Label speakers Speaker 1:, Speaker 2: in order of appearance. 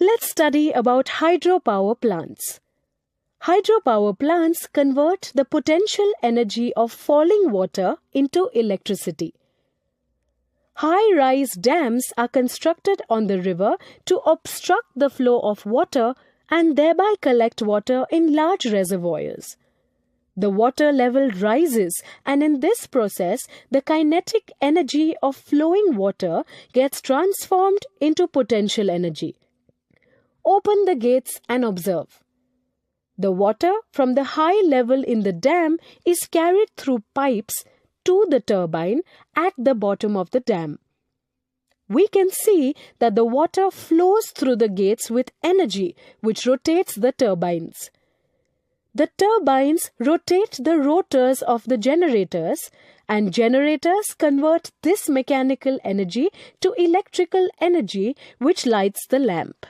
Speaker 1: Let's study about hydropower plants. Hydropower plants convert the potential energy of falling water into electricity. High-rise dams are constructed on the river to obstruct the flow of water and thereby collect water in large reservoirs. The water level rises, and in this process, the kinetic energy of flowing water gets transformed into potential energy. Open the gates and observe. The water from the high level in the dam is carried through pipes to the turbine at the bottom of the dam. We can see that the water flows through the gates with energy, which rotates the turbines. The turbines rotate the rotors of the generators, and generators convert this mechanical energy to electrical energy, which lights the lamp.